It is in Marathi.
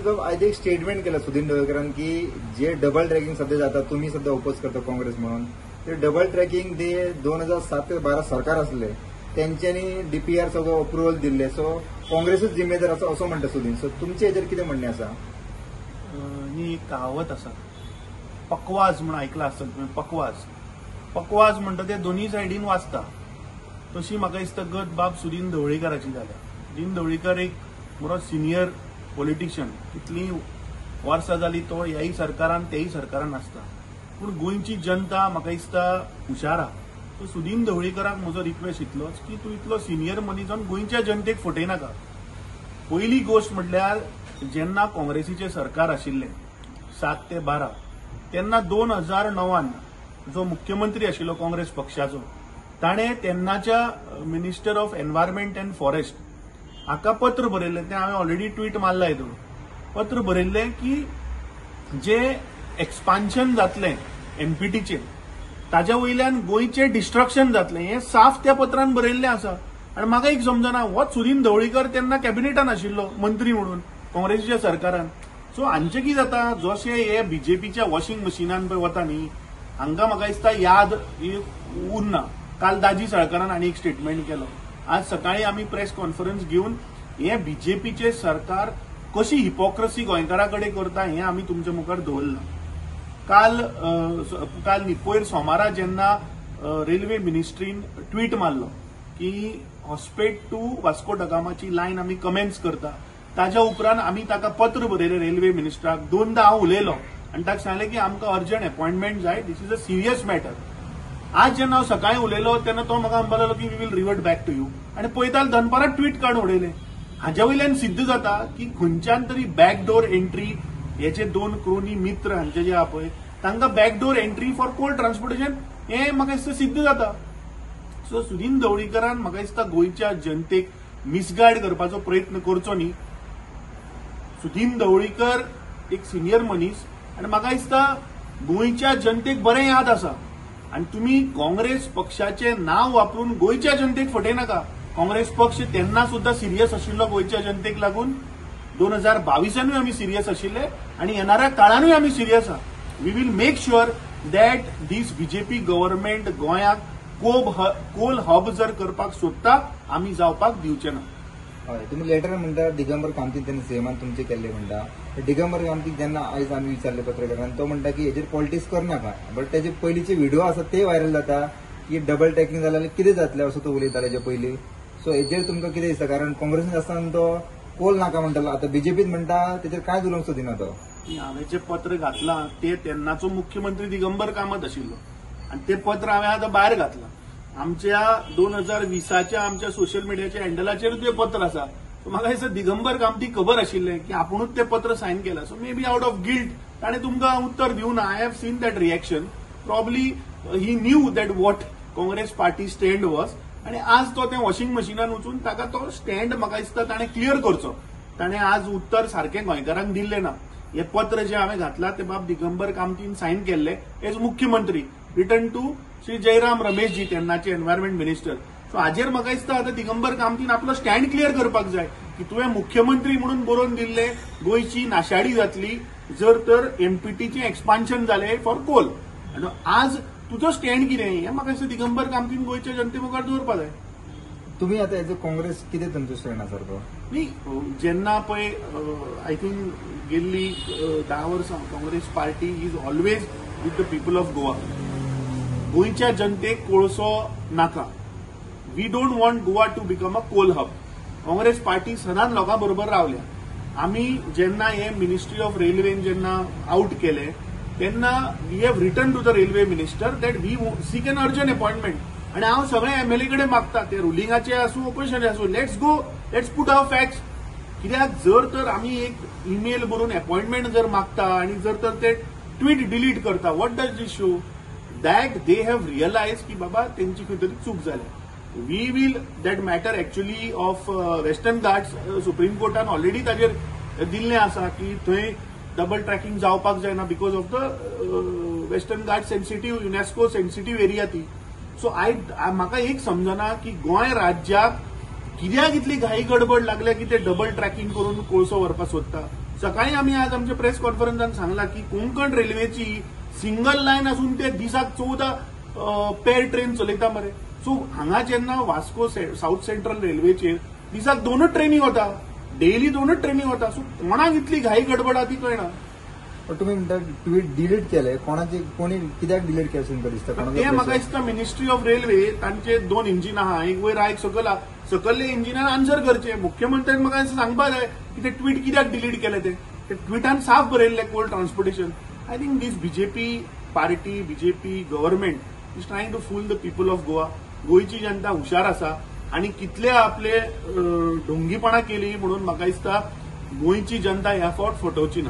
तुका आयज एक स्टेटमेंट केलं सुदीन ढवळकरान की जे डबल ट्रॅकिंग सध्या जाता, तुम्ही सध्या ओपोज करता काँग्रेस म्हणून, ते डबल ट्रॅकिंग ते 2007 ते 12 सरकार असले त्यांच्यानी डीपीआर सगळं अप्रुव्हल दिले, सो काँग्रेसच जिम्मेदार असं म्हणता सुदीन. सो तुमचे हेचेर कितें म्हणणें आसा? ही एक कहावत आसा, पकवाज म्हणून आयकला आसतलें तुवें. पकवाज म्हणटा ते दोनूय सायडीन वाचता. तशी म्हाका दिसता गत बाब सुदीन ढवळीकराची जाल्या. सुदीन ढवळीकर एक बरो सिनियर पॉलिटिशियन, कितलीं वर्सां जालीं तो ह्याय सरकारान तेय सरकारान आसता, पूण गोंयची जनता म्हाका दिसता हुशार आहा. सो सुदीन ढवळीकराक म्हजो रिक्वेस्ट इतलोच की तूं इतलो सिनियर मनीस जावन गोंयच्या जनतेक फटयनाका. पयली गोष्ट म्हटल्यार जेन्ना काँग्रेसीचें सरकार आशिल्लें 7 ते 12 तेन्ना 2009 जो मुख्यमंत्री आशिल्लो काँग्रेस पक्षाचो, ताणें तेन्नाच्या minister of environment and forest हाका पत्र बरयल्लें. तें हांवें ऑलरेडी ट्वीट मारला हितून. पत्र बरयल्लें की जे एक्सपान्शन जातलें एनपीटीचें ताज्या वयल्यान गोंयचें डिस्ट्रक्शन जातलें, हें साफ त्या पत्रान बरयल्लें आसा. आनी म्हाका एक समजना, हो सुदीन ढवळीकर तेन्ना कॅबिनेटान आशिल्लो मंत्री म्हणून काँग्रेसीच्या सरकारान. सो हांचें कितें जाता, जशें हे बीजेपीच्या वॉशिंग मशिनान पळय वता न्ही, हांकां म्हाका दिसता याद उरना. काल दाजी साळकारान आनी एक स्टेटमेंट केलो. आज सकाळी आमी प्रेस कॉन्फरन्स घेवन हे बीजेपीचे सरकार कशी हिपोक्रेसी गोंयकारा कडेन करता हें आमी तुमच्या मुखार दवरलां. काल पयर सोमारा जेन्ना रेल्वे मिनिस्ट्रीन ट्वीट मारलो की हॉस्पेट टू वास्को डगामाची लायन आमी कमेन्स करता, ताज्या उपरांत आमी ताका पत्र बरयलें रेल्वे मिनिस्टराक. 2दा हांव उलयलो आनी ताका सांगलें की आमकां अर्जंट अपॉइंटमेंट जाय, this is a serious matter. आज जेन्ना हांव सकाळी उलयलो तेन्ना तो म्हाका म्हणपाक लागलो की we will revert back to you. आनी पळयता दनपारात ट्वीट काडून उडयलें. हाच्या वयल्यान सिद्ध जाता की खंयच्यान तरी बॅकडोर एंट्री, हे जे 2 क्रोनी मित्र हांचे जे आहा पळय तांकां backdoor entry for coal transportation हें म्हाका दिसता सिद्ध जाता. सो सुदीन ढवळीकरान म्हाका दिसता गोंयच्या जनतेक मिसगायड करपाचो प्रयत्न करचो न्ही. सुदीन ढवळीकर एक सिनियर मनीस आनी म्हाका दिसता गोंयच्या जनतेक बरें याद आसा. आनी तुमी काँग्रेस पक्षाचें नांव वापरून गोंयच्या जनतेक फटयनाका. काँग्रेस पक्ष तेन्ना सुद्धा सिरियस आशिल्लो गोंयच्या जनतेक लागून. 2022 आमी सिरियस आशिल्ले आनी येणाऱ्या काळानूय आमी सिरियस आहा. We will make sure that this BJP government गोंयाक कोल हब जर करपाक सोदता आमी जावपाक दिवचे ना. हय, तुम्ही लेटर म्हणटा दिगंबर कामतीन तेन्ना सीएमान तुमचे केल्ले म्हणटा. दिगंबर कामतीक जेन्ना आयज आमी विचारले पत्रकारांक, तो म्हणटा की हेजेर पॉलिटिक्स करनाका, बट तेजे पयलींचे व्हिडिओ आसा ते व्हायरल जाता की डबल ट्रॅकिंग जाल्यार कितें जातलें असो तो उलयतालो हेजे पयलीं. सो हेजेर तुमकां कितें दिसता? कारण काँग्रेसीन आसतना तो कोल नाका म्हणटालो, आतां बीजेपीत म्हणटा तेजेर काय उलोवंक सोदिना तो. हांवें जें पत्र घातलां ते तेन्नाचो मुख्यमंत्री दिगंबर कामत आशिल्लो आनी तें पत्र हांवें आतां भायर घातलां. आमच्या 2020च्या आमच्या सोशल मिडियाच्या हँडलाचेर तें पत्र आसा. सो म्हाका दिसता दिगंबर कामतीक खबर आशिल्लें की आपुणूच तें पत्र सायन केलां. So may be out of guilt ताणें तुमकां उत्तर दिवना. I have seen that reaction. Probably he knew that what Congress party stand was. आनी आज तो तें वॉशिंग मशिनान वचून ताका तो स्टँड म्हाका दिसता ताणें क्लियर करचो. ताणें आज उत्तर सारकें गोंयकारांक दिल्लें ना. हें पत्र जें हांवें घातलां तें बाब दिगंबर कामतीन सायन केल्लें एज मुख्यमंत्री, रिटर्न टू श्री जयराम रमेशजी तेन्नाचे एनवायरमेंट मिनिस्टर. सो हाजेर म्हाका दिसता आतां दिगंबर कामतीन आपलो स्टँड क्लियर करपाक जाय की तुवें मुख्यमंत्री म्हणून बरोवन दिल्ले गोंयची नाशाडी जातली जर तर एमपीटीचें एक्सपान्शन जालें फॉर कोल. आनी आज तुजो स्टँड कितें हें म्हाका दिसता दिगंबर कामतीन गोंयच्या जनते मुखार दवरपा जाय. तुम्ही आता एज अ काँग्रेस कितें तुमचो स्टँड आसा तो? न्ही, जेन्ना पळय आय थिंक गेल्ली 10 वर्सां Congress party is always with the people of Goa. गोंयच्या जनतेक कोळसो नाका. We don't want Goa to become a coal hub. Congress party सदांच लोकां बरोबर रावल्या. आमी जेन्ना हे मिनिस्ट्री ऑफ रेल्वेन जेन्ना आउट केले तेन्ना we have written to the railway minister that we seek an urgent appointment. आनी हांव सगळे एमएलए कडेन मागता, ते रुलिंगाचे आसूं ऑपोजिशनाचे आसूं, let's go, let's put our facts. कित्याक जर तर आमी एक ईमेल बरोवन अपॉइंटमेंट जर मागता आनी जर तर ते ट्वीट डिलीट करता, what does this show? That they have realise की बाबा तेंची खंय तरी चूक जाल्या. We will that matter actually of western Ghats supreme कोर्टान ऑलरेडी ताजेर दिल्लें आसा की थंय डबल ट्रॅकिंग जावपाक जायना because of the western Ghat sensitive, UNESCO sensitive area ती. सो म्हाका एक समजना की गोंय राज्याक कित्याक इतली घाई गडबड लागल्या की ते डबल ट्रॅकिंग करून कोळसो व्हरपाक सोदता. सकाळी आम्ही आज आमच्या प्रेस कॉन्फरन्सात सांगला की कोंकण रेल्वेची सिंगल लाईन असून ते दिसाक 14 पेअर ट्रेन चलयता मरे. सो हांगा जेन्ना वास्को साऊथ सेंट्रल रेल्वेचेर दिसाक 2च ट्रेनी वता, डेली 2च ट्रेनी वता. सो कोणाक इतली घाई गडबड आहा ती कळना. पण तुम्ही म्हणता ट्वीट डिलीट केलंय, कोणी कित्याक डिलीट केलं तुमकां दिसता? ते म्हाका दिसता मिनिस्ट्री ऑफ रेल्वे तांचे 2 इंजिन आहा, एक वयर आहा एक सकयल आहा. सकल्ले इंजिनान आन्सर करचे. मुख्यमंत्र्यान म्हाका सांगपाक जाय की ते ट्वीट कित्याक डिलीट केले. ते ट्विटान साफ बरयल्ले coal transportation. I think this BJP party, BJP government is trying to fool the people of Goa. गोंयची जनता हुशार आसा आणि कितले आपले ढोंगीपणा केली म्हणून म्हाका दिसता गोंयची जनता ह्या फावट फटवची ना.